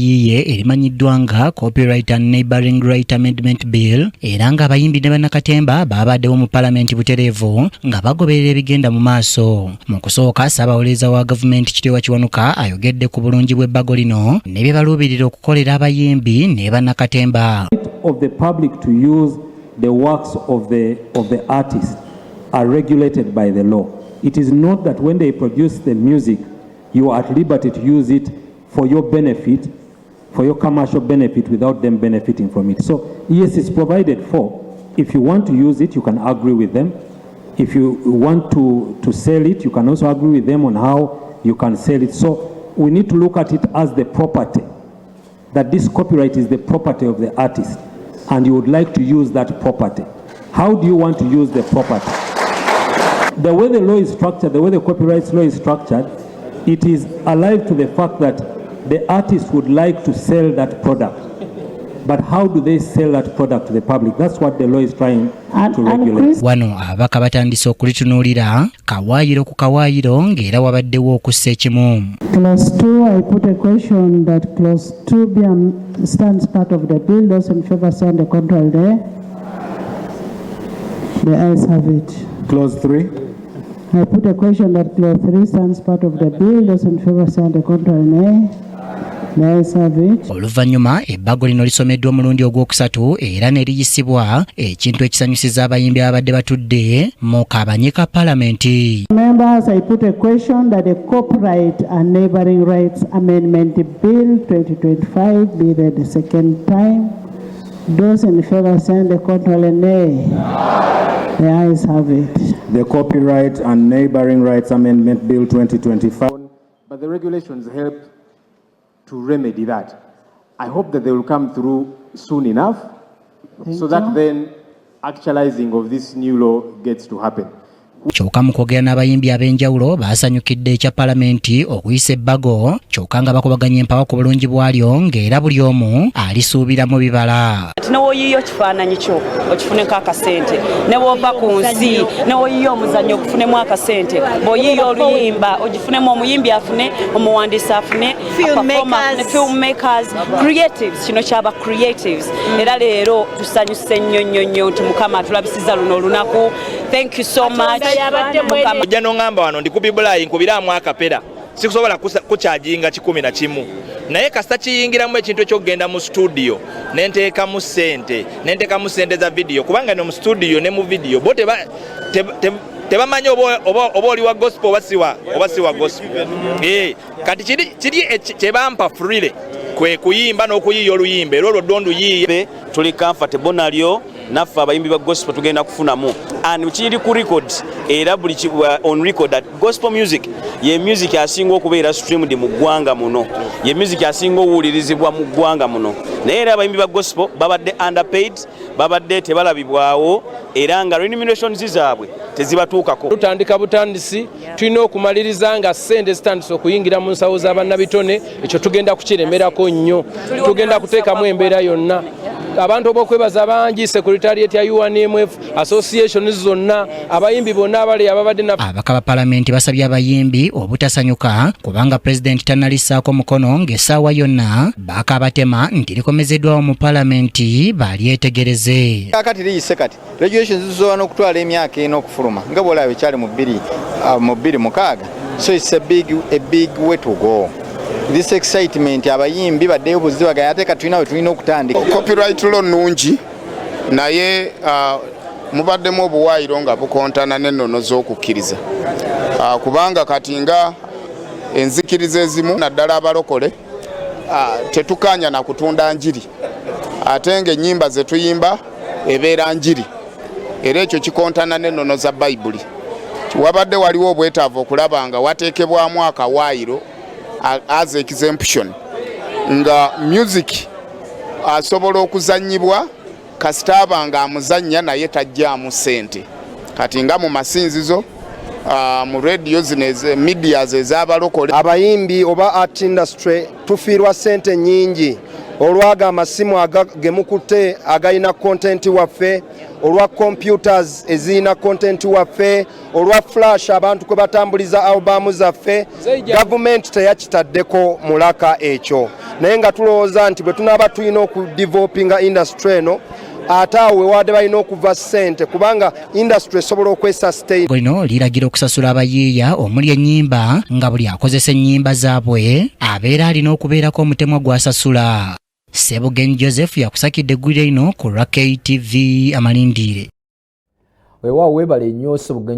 eyiye erimanyiddwa nga Copyright and Neighboring Right Amendment Bill era nga abayimbi ne bannakatemba babaddewo mu Paalamenti butereevu nga bagoberera ebigenda mu maaso. Mu kusooka Ssaabawolereza wa gavumenti Kitiibwa Kiwanuka ayogedde ku bulungi bw'ebbago lino ne bye baluubirira okukolera abayimbi ne bannakatemba. Of the public to use the works of the artist are regulated by the law. It is not that when they produce the music, you are at liberty to use it for your benefit, for your commercial benefit without them benefiting from it. So yes, it's provided for. If you want to use it, you can agree with them. If you want to sell it, you can also agree with them on how you can sell it. So we need to look at it as the property, that this copyright is the property of the artist, and you would like to use that property. How do you want to use the property? The way the law is structured, the way the copyright law is structured, it is alive to the fact that the artist would like to sell that product. But how do they sell that product to the public? That's what the law is trying to regulate. Wano abaka batandise okulitunuulira kawaayiro ku kawaayiro ng'era wabaddewo okussa ekimu. Clause 2, I put a question that clause 2 stands part of the bill. Those in favor say on the contrary there. The ayes have it. Clause 3. I put a question that clause 3 stands part of the bill. Those in favor say on the contrary nay. Oluvannyuma ebbago lino lisomeddwa omulundi ogwokusatu era ne liyisibwa ekintu ekisanyusiza abayimbi abadde batudde mu kabanye ka Paalamenti. Members, I put a question that the Copyright and Neighboring Rights Amendment Bill 2025 be read the second time. Those in favor say the contrary nay. The ayes have it. The Copyright and Neighboring Rights Amendment Bill 2025. But the regulations help to remedy that. I hope that they will come through soon enough so that then actualizing of this new law gets to happen. Kyokka mu kwogera n'abayimbi ab'enjawulo baasanyukidde ekya Paalamenti okuyisa ebbago kyokka nga bakubaganya empawa ku bulungi bwalyo ng'era buli omu alisuubira mu bibala. Ne woyiyo kifaananyi kyo okifuneko akasente, ne wova ku nsi ne woyiyo omuzannyo okufunemu akasente, bw'oyiyo oluyimba ogifunemu, omuyimbi afune, omuwandiisi afune, filmmakers, creatives. Kino kyaba creatives. Era leero tusanyuse nnyo nti Mukama atulabisiza luno olunaku. Thank you so much. Ojja n'oŋŋamba wano ndi ku Bibulayi nkubiraamu akapera sikusobola kukyajinga 11 naye kasita kiyingiramu ekintu ekyokugenda mu studio nenteekamu sente za video kubanga no mu studio ne mu video bo tebamanyi oba oli wa gospel oba si wa gospel. Kati kiri kyebampa freely kwe kuyimba n'okuyiiya oluyimba era olwo ddondu yiiye tuli comfortable nalyo naffe abayimbi ba gospel tugenda kufunamu and kiri ku record era buli on record that gospel music ye music asinga okubeera streamed mu ggwanga muno, ye music asinga owulirizibwa mu ggwanga muno, naye era abayimbi ba gospel babadde underpaid, babadde tebalabibwawo era nga remunerations zaabwe tezibatuukako. Tutandika butandisi tulina okumaliriza nga ssente zitandise okuyingira mu nsawo z'abannabitone, ekyo tugenda kukiremerako nnyo, tugenda kuteekamu embeera yonna. Abantu obokwebaza bangi, Secretariat ya UNMF, association zonna, abayimbi bonna abali ababadde na abaka ba Paalamenti basabye abayimbi obutasanyuka kubanga President tanalisaako mukono ng'essaawa yonna bakabatema nti likomezeddwawo mu Paalamenti balyetegereze. Kakati liyise kati regulations zisobola n'okutwala emyaka eno okufuluma nga bw'olaba ekyali mu 2006. So it's a big way to go. This excitement abayimbi baddeyo buzibaganya ate katulina we tulina okutandika. Copyright law nungi naye mubaddemu obuwaayiro nga bukontana n'ennono z'okukkiriza kubanga kati nga enzikiriza ezimu naddala abalokole tetukanya na kutunda njiri ate ng'ennyimba ze tuyimba ebeera njiri era ekyo kikontana n'ennono za Bayibuli. Wabadde waliwo obwetaavu okulaba nga wateekebwamu akawaayiro as exemption nga music asobola okuzannyibwa kasitaba nga amuzannya naye tajjaamu ssente. Kati nga mu masinzizo mu radio zino media ez'abalokole abayimbi oba art industry tufiirwa ssente nnyingi olwaga amasimu agemukutte agayina content waffe, olwa computers ezina content waffe, olwa flash abantu kwe batambuliza albumu zaffe, government teyakitaddeko mulaka ekyo. Naye nga tulowooza nti bwe tunaaba tulina okudevelopinga industry eno ate awo wewadde balina okuva ssente kubanga industry esobola okwesustain. Lino liragira okusasula abayiiya omuli ennyimba nga buli akozesa ennyimba zaabwe abeera alina okubeerako omutemwa gw'asasula. Sebugen Joseph yakusakidde eggwira lino ku KTV Amalindire. Weewaawo weebale nnyo Sebugen